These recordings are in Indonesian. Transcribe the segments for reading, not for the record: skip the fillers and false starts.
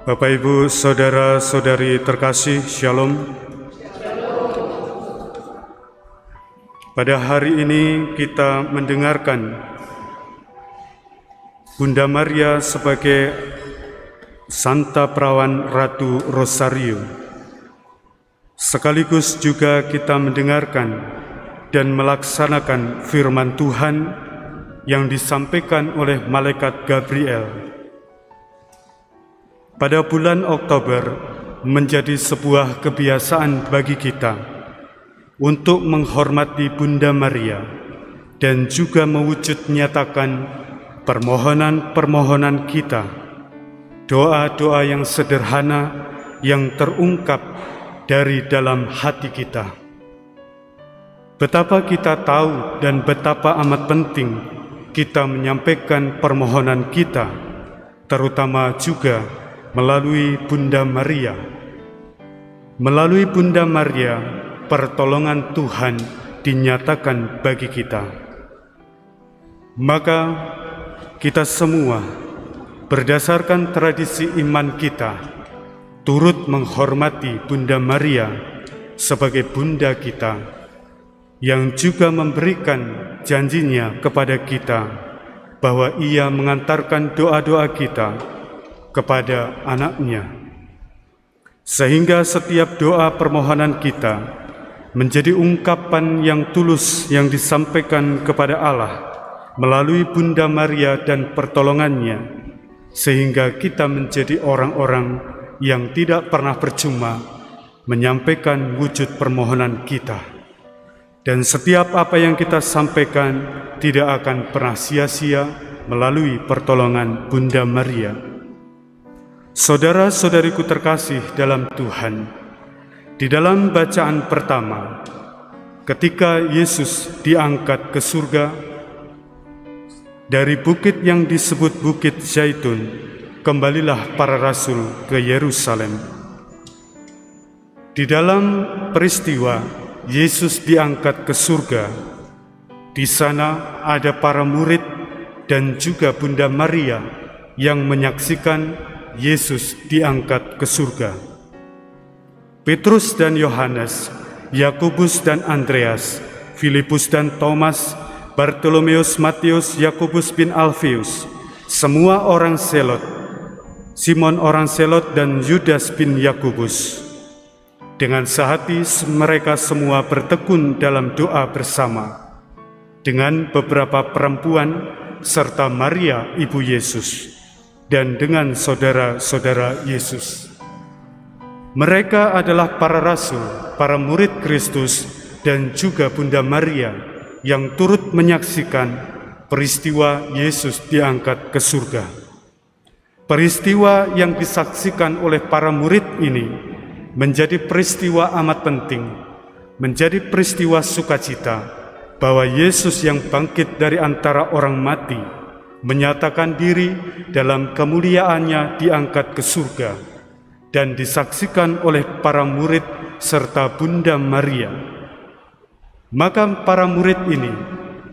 Bapak, Ibu, Saudara-saudari terkasih, Shalom. Pada hari ini kita mendengarkan Bunda Maria sebagai Santa Perawan Ratu Rosario. Sekaligus juga kita mendengarkan dan melaksanakan firman Tuhan yang disampaikan oleh Malaikat Gabriel. Pada bulan Oktober menjadi sebuah kebiasaan bagi kita untuk menghormati Bunda Maria dan juga mewujud nyatakan permohonan-permohonan kita, doa-doa yang sederhana yang terungkap dari dalam hati kita. Betapa kita tahu dan betapa amat penting kita menyampaikan permohonan kita, terutama juga melalui Bunda Maria. Melalui Bunda Maria, pertolongan Tuhan dinyatakan bagi kita. Maka kita semua, berdasarkan tradisi iman kita, turut menghormati Bunda Maria sebagai Bunda kita, yang juga memberikan janjinya kepada kita bahwa Ia mengantarkan doa-doa kita kepada anaknya, sehingga setiap doa permohonan kita menjadi ungkapan yang tulus yang disampaikan kepada Allah melalui Bunda Maria dan pertolongannya, sehingga kita menjadi orang-orang yang tidak pernah percuma menyampaikan wujud permohonan kita. Dan setiap apa yang kita sampaikan tidak akan pernah sia-sia melalui pertolongan Bunda Maria. Saudara-saudariku terkasih dalam Tuhan, di dalam bacaan pertama, ketika Yesus diangkat ke surga, dari bukit yang disebut Bukit Zaitun, kembalilah para rasul ke Yerusalem. Di dalam peristiwa Yesus diangkat ke surga, di sana ada para murid dan juga Bunda Maria yang menyaksikan Yesus diangkat ke surga. Petrus dan Yohanes, Yakobus dan Andreas, Filipus dan Thomas, Bartolomeus, Matius, Yakobus bin Alfeus, semua orang Selot, Simon orang Selot dan Yudas bin Yakobus. Dengan sehati mereka semua bertekun dalam doa bersama dengan beberapa perempuan serta Maria ibu Yesus dan dengan saudara-saudara Yesus. Mereka adalah para rasul, para murid Kristus dan juga Bunda Maria yang turut menyaksikan peristiwa Yesus diangkat ke surga. Peristiwa yang disaksikan oleh para murid ini menjadi peristiwa amat penting, menjadi peristiwa sukacita bahwa Yesus yang bangkit dari antara orang mati menyatakan diri dalam kemuliaannya diangkat ke surga dan disaksikan oleh para murid serta Bunda Maria. Maka para murid ini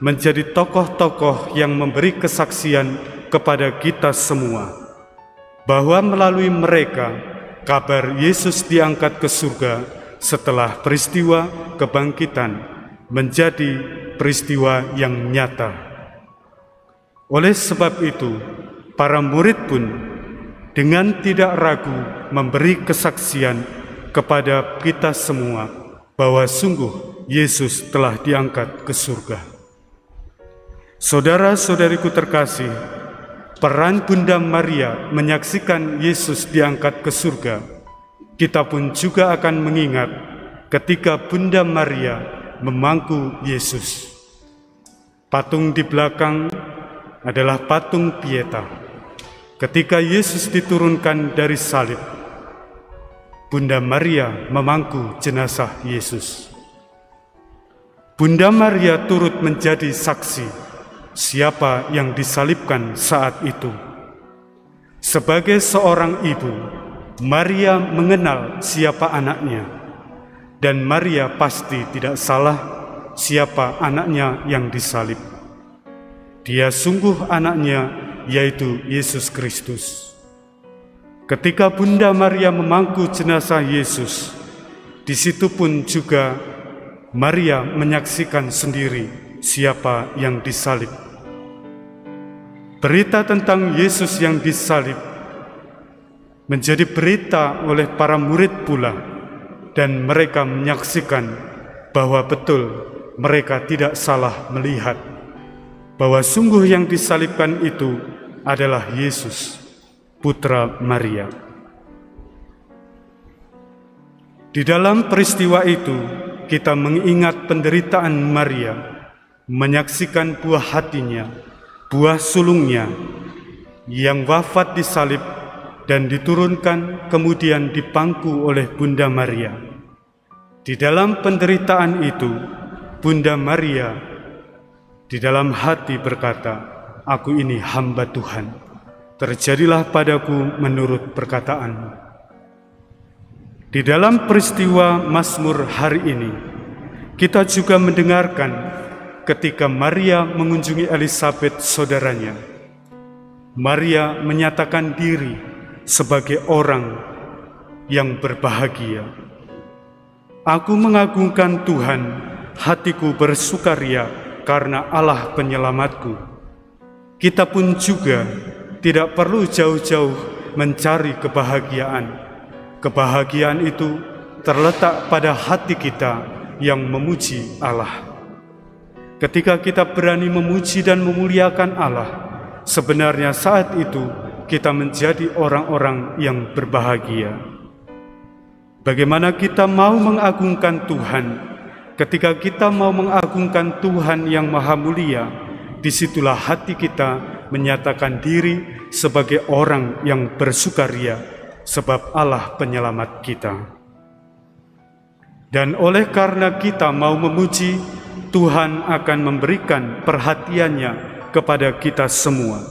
menjadi tokoh-tokoh yang memberi kesaksian kepada kita semua bahwa melalui mereka kabar Yesus diangkat ke surga setelah peristiwa kebangkitan menjadi peristiwa yang nyata. Oleh sebab itu, para murid pun dengan tidak ragu memberi kesaksian kepada kita semua bahwa sungguh Yesus telah diangkat ke surga. Saudara-saudariku terkasih, peran Bunda Maria menyaksikan Yesus diangkat ke surga, kita pun juga akan mengingat ketika Bunda Maria memangku Yesus. Patung di belakang adalah patung Pieta. Ketika Yesus diturunkan dari salib, Bunda Maria memangku jenazah Yesus. Bunda Maria turut menjadi saksi siapa yang disalibkan saat itu. Sebagai seorang ibu, Maria mengenal siapa anaknya, dan Maria pasti tidak salah siapa anaknya yang disalib. Dia sungguh anaknya, yaitu Yesus Kristus. Ketika Bunda Maria memangku jenazah Yesus, di situ pun juga Maria menyaksikan sendiri siapa yang disalib. Berita tentang Yesus yang disalib menjadi berita oleh para murid pula, dan mereka menyaksikan bahwa betul mereka tidak salah melihat bahwa sungguh yang disalibkan itu adalah Yesus, putra Maria. Di dalam peristiwa itu, kita mengingat penderitaan Maria, menyaksikan buah hatinya, buah sulungnya, yang wafat disalib dan diturunkan kemudian dipangku oleh Bunda Maria. Di dalam penderitaan itu, Bunda Maria di dalam hati berkata, "Aku ini hamba Tuhan, terjadilah padaku menurut perkataan-Mu." Di dalam peristiwa Mazmur hari ini, kita juga mendengarkan ketika Maria mengunjungi Elisabet saudaranya. Maria menyatakan diri sebagai orang yang berbahagia. "Aku mengagungkan Tuhan, hatiku bersukaria karena Allah penyelamatku." Kita pun juga tidak perlu jauh-jauh mencari kebahagiaan. Kebahagiaan itu terletak pada hati kita yang memuji Allah. Ketika kita berani memuji dan memuliakan Allah, sebenarnya saat itu kita menjadi orang-orang yang berbahagia. Bagaimana kita mau mengagungkan Tuhan? Ketika kita mau mengagungkan Tuhan yang Maha Mulia, disitulah hati kita menyatakan diri sebagai orang yang bersukaria, sebab Allah penyelamat kita. Dan oleh karena kita mau memuji, Tuhan akan memberikan perhatiannya kepada kita semua.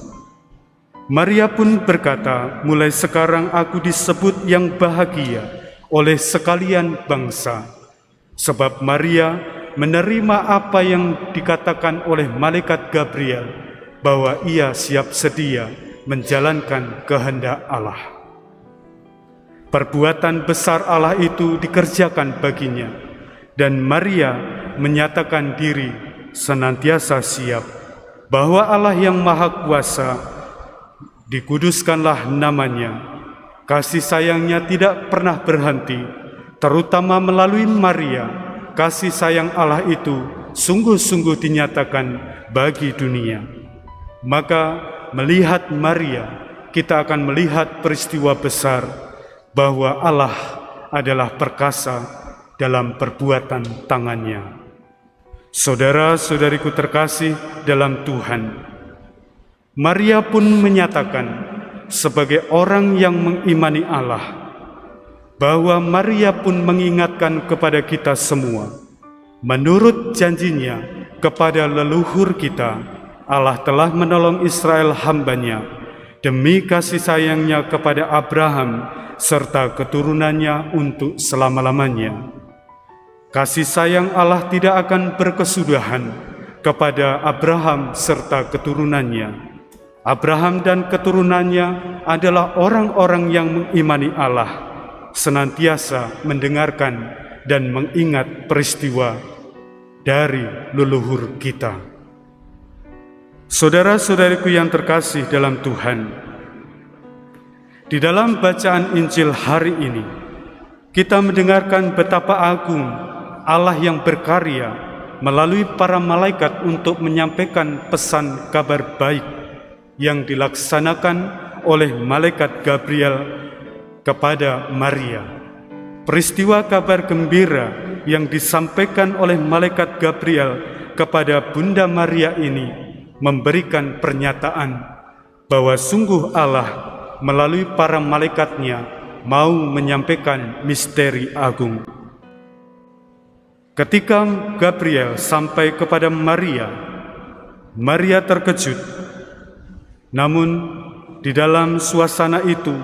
Maria pun berkata, "Mulai sekarang aku disebut yang bahagia oleh sekalian bangsa." Sebab Maria menerima apa yang dikatakan oleh malaikat Gabriel, bahwa ia siap sedia menjalankan kehendak Allah. Perbuatan besar Allah itu dikerjakan baginya, dan Maria menyatakan diri senantiasa siap bahwa Allah yang Maha Kuasa, dikuduskanlah namanya. Kasih sayangnya tidak pernah berhenti, terutama melalui Maria. Kasih sayang Allah itu sungguh-sungguh dinyatakan bagi dunia. Maka melihat Maria, kita akan melihat peristiwa besar bahwa Allah adalah perkasa dalam perbuatan tangannya. Saudara-saudariku terkasih dalam Tuhan, Maria pun menyatakan sebagai orang yang mengimani Allah, bahwa Maria pun mengingatkan kepada kita semua, menurut janjinya kepada leluhur kita, Allah telah menolong Israel hamba-Nya demi kasih sayangnya kepada Abraham serta keturunannya untuk selama-lamanya. Kasih sayang Allah tidak akan berkesudahan kepada Abraham serta keturunannya. Abraham dan keturunannya adalah orang-orang yang mengimani Allah, senantiasa mendengarkan dan mengingat peristiwa dari leluhur kita. Saudara-saudariku yang terkasih dalam Tuhan, di dalam bacaan Injil hari ini, kita mendengarkan betapa agung Allah yang berkarya melalui para malaikat untuk menyampaikan pesan kabar baik yang dilaksanakan oleh malaikat Gabriel kepada Maria. Peristiwa kabar gembira yang disampaikan oleh malaikat Gabriel kepada Bunda Maria ini memberikan pernyataan bahwa sungguh Allah melalui para malaikatnya mau menyampaikan misteri agung. Ketika Gabriel sampai kepada Maria, Maria terkejut. Namun di dalam suasana itu,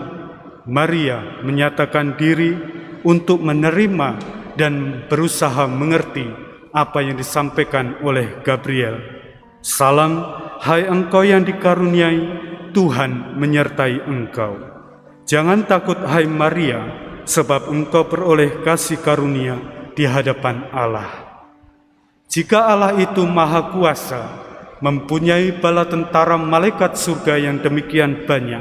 Maria menyatakan diri untuk menerima dan berusaha mengerti apa yang disampaikan oleh Gabriel. "Salam, hai engkau yang dikaruniai, Tuhan menyertai engkau. Jangan takut hai Maria, sebab engkau beroleh kasih karunia di hadapan Allah. Jika Allah itu Maha Kuasa, mempunyai bala tentara malaikat surga yang demikian banyak,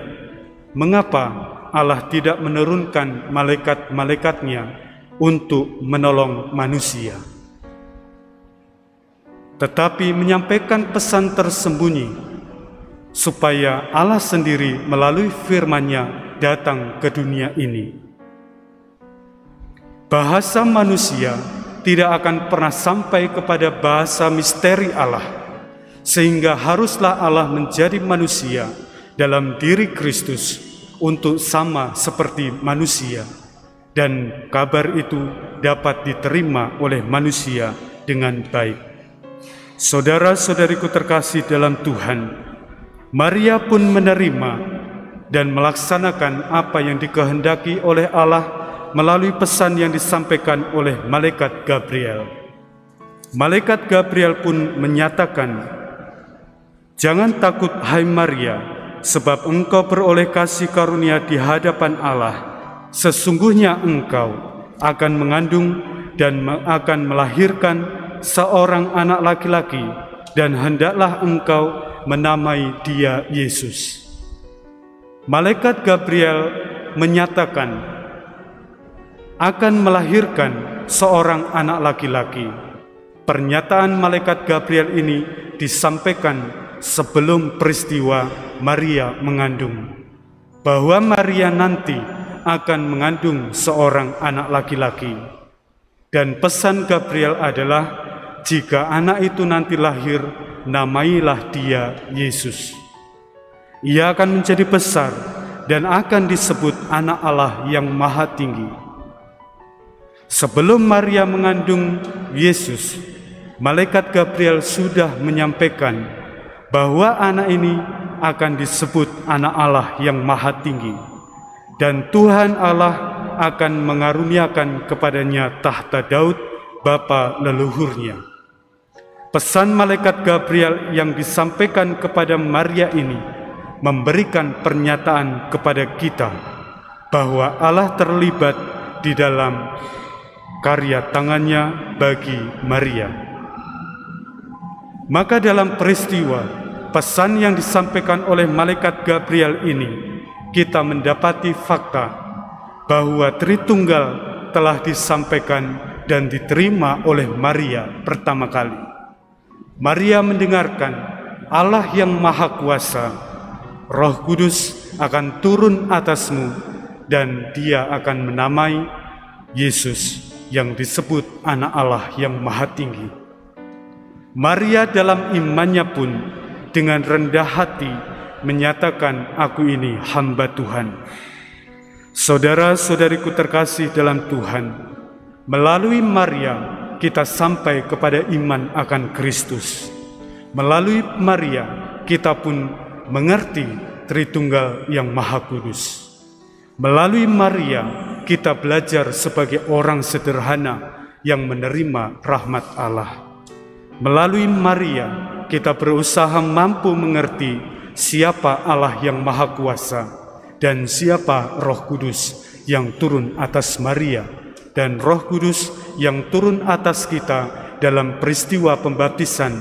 mengapa Allah tidak menurunkan malaikat-malaikatnya untuk menolong manusia, tetapi menyampaikan pesan tersembunyi, supaya Allah sendiri melalui firman-Nya datang ke dunia ini. Bahasa manusia tidak akan pernah sampai kepada bahasa misteri Allah, sehingga haruslah Allah menjadi manusia dalam diri Kristus untuk sama seperti manusia, dan kabar itu dapat diterima oleh manusia dengan baik. Saudara-saudariku terkasih dalam Tuhan, Maria pun menerima dan melaksanakan apa yang dikehendaki oleh Allah melalui pesan yang disampaikan oleh malaikat Gabriel. Malaikat Gabriel pun menyatakan, "Jangan takut hai Maria, sebab engkau beroleh kasih karunia di hadapan Allah. Sesungguhnya engkau akan mengandung dan akan melahirkan seorang anak laki-laki, dan hendaklah engkau menamai dia Yesus." Malaikat Gabriel menyatakan akan melahirkan seorang anak laki-laki. Pernyataan malaikat Gabriel ini disampaikan sebelum peristiwa Maria mengandung, bahwa Maria nanti akan mengandung seorang anak laki-laki. Dan pesan Gabriel adalah, jika anak itu nanti lahir, namailah dia Yesus. Ia akan menjadi besar dan akan disebut anak Allah yang Maha Tinggi. Sebelum Maria mengandung Yesus, malaikat Gabriel sudah menyampaikan bahwa anak ini akan disebut anak Allah yang Maha Tinggi, dan Tuhan Allah akan mengaruniakan kepadanya tahta Daud, bapa leluhurnya. Pesan malaikat Gabriel yang disampaikan kepada Maria ini memberikan pernyataan kepada kita bahwa Allah terlibat di dalam karya tangannya bagi Maria. Maka dalam peristiwa pesan yang disampaikan oleh malaikat Gabriel ini, kita mendapati fakta bahwa Tritunggal telah disampaikan dan diterima oleh Maria pertama kali. Maria mendengarkan Allah yang Maha Kuasa, Roh Kudus akan turun atasmu, dan dia akan menamai Yesus, yang disebut anak Allah yang Maha Tinggi. Maria dalam imannya pun dengan rendah hati menyatakan, "Aku ini hamba Tuhan." Saudara-saudariku terkasih dalam Tuhan, melalui Maria kita sampai kepada iman akan Kristus. Melalui Maria kita pun mengerti Tritunggal yang Maha Kudus. Melalui Maria kita belajar sebagai orang sederhana yang menerima rahmat Allah. Melalui Maria kita berusaha mampu mengerti siapa Allah yang Maha Kuasa dan siapa Roh Kudus yang turun atas Maria, dan Roh Kudus yang turun atas kita dalam peristiwa pembaptisan,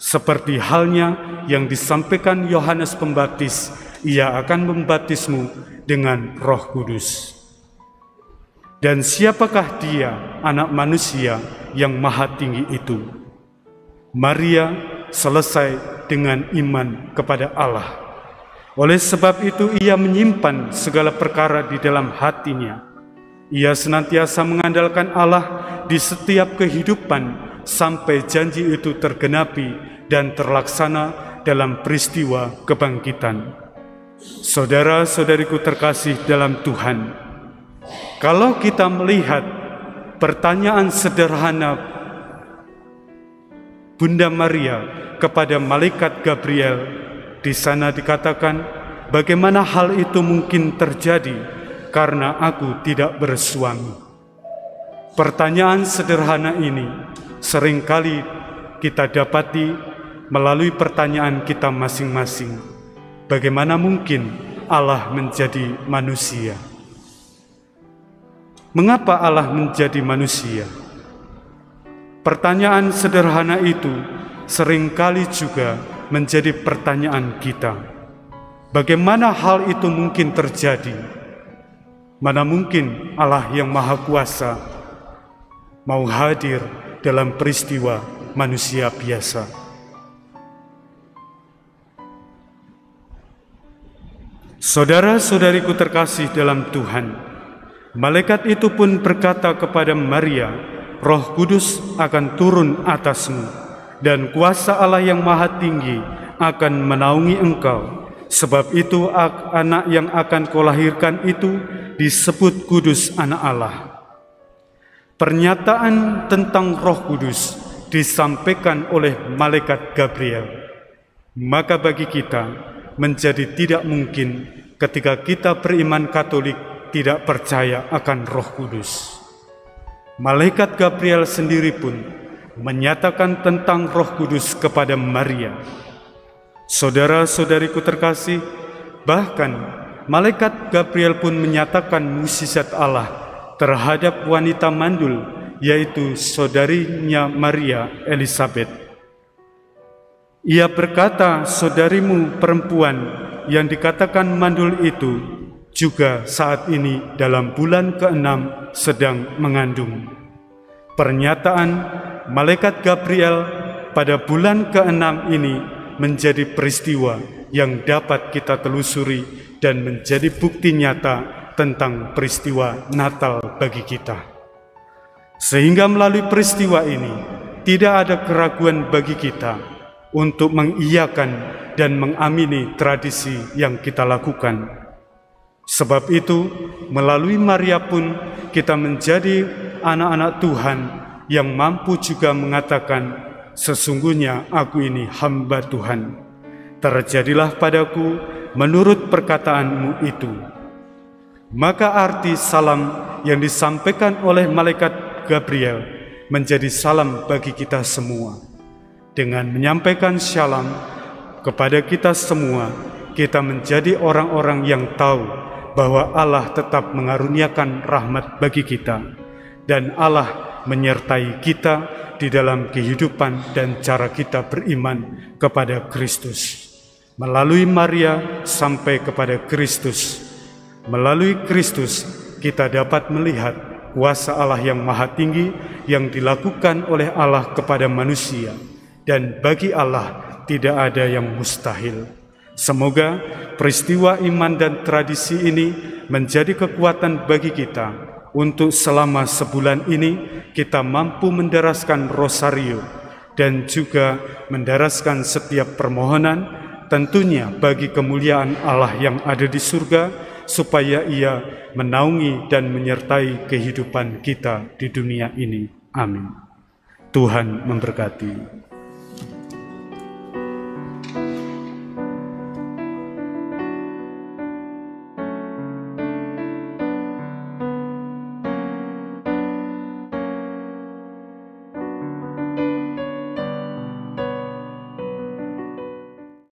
seperti halnya yang disampaikan Yohanes Pembaptis, ia akan membaptismu dengan Roh Kudus. Dan siapakah dia, anak manusia yang Maha Tinggi itu? Maria selesai dengan iman kepada Allah. Oleh sebab itu ia menyimpan segala perkara di dalam hatinya. Ia senantiasa mengandalkan Allah di setiap kehidupan sampai janji itu tergenapi dan terlaksana dalam peristiwa kebangkitan. Saudara-saudariku terkasih dalam Tuhan, kalau kita melihat pertanyaan sederhana Bunda Maria kepada malaikat Gabriel, di sana dikatakan, bagaimana hal itu mungkin terjadi karena aku tidak bersuami. Pertanyaan sederhana ini seringkali kita dapati melalui pertanyaan kita masing-masing. Bagaimana mungkin Allah menjadi manusia. Mengapa Allah menjadi manusia? Pertanyaan sederhana itu seringkali juga menjadi pertanyaan kita. Bagaimana hal itu mungkin terjadi? Mana mungkin Allah yang Maha Kuasa mau hadir dalam peristiwa manusia biasa? Saudara-saudariku terkasih dalam Tuhan, malaikat itu pun berkata kepada Maria, Roh Kudus akan turun atasmu, dan kuasa Allah yang Maha Tinggi akan menaungi engkau. Sebab itu anak yang akan kau lahirkan itu disebut kudus anak Allah. Pernyataan tentang Roh Kudus disampaikan oleh malaikat Gabriel. Maka bagi kita menjadi tidak mungkin ketika kita beriman Katolik tidak percaya akan Roh Kudus. Malaikat Gabriel sendiri pun menyatakan tentang Roh Kudus kepada Maria. Saudara-saudariku terkasih, bahkan malaikat Gabriel pun menyatakan mukjizat Allah terhadap wanita mandul, yaitu saudarinya Maria Elizabeth. Ia berkata, saudarimu perempuan yang dikatakan mandul itu juga saat ini dalam bulan ke-6 sedang mengandung. Pernyataan malaikat Gabriel pada bulan ke-6 ini menjadi peristiwa yang dapat kita telusuri dan menjadi bukti nyata tentang peristiwa Natal bagi kita. Sehingga melalui peristiwa ini tidak ada keraguan bagi kita untuk mengiyakan dan mengamini tradisi yang kita lakukan. Sebab itu, melalui Maria pun kita menjadi anak-anak Tuhan yang mampu juga mengatakan, sesungguhnya aku ini hamba Tuhan. Terjadilah padaku menurut perkataanmu itu. Maka arti salam yang disampaikan oleh malaikat Gabriel menjadi salam bagi kita semua. Dengan menyampaikan shalom kepada kita semua, kita menjadi orang-orang yang tahu bahwa Allah tetap mengaruniakan rahmat bagi kita, dan Allah menyertai kita di dalam kehidupan dan cara kita beriman kepada Kristus. Melalui Maria sampai kepada Kristus. Melalui Kristus kita dapat melihat kuasa Allah yang Maha Tinggi yang dilakukan oleh Allah kepada manusia. Dan bagi Allah tidak ada yang mustahil. Semoga peristiwa iman dan tradisi ini menjadi kekuatan bagi kita untuk selama sebulan ini kita mampu mendaraskan rosario dan juga mendaraskan setiap permohonan, tentunya bagi kemuliaan Allah yang ada di surga, supaya Ia menaungi dan menyertai kehidupan kita di dunia ini. Amin. Tuhan memberkati.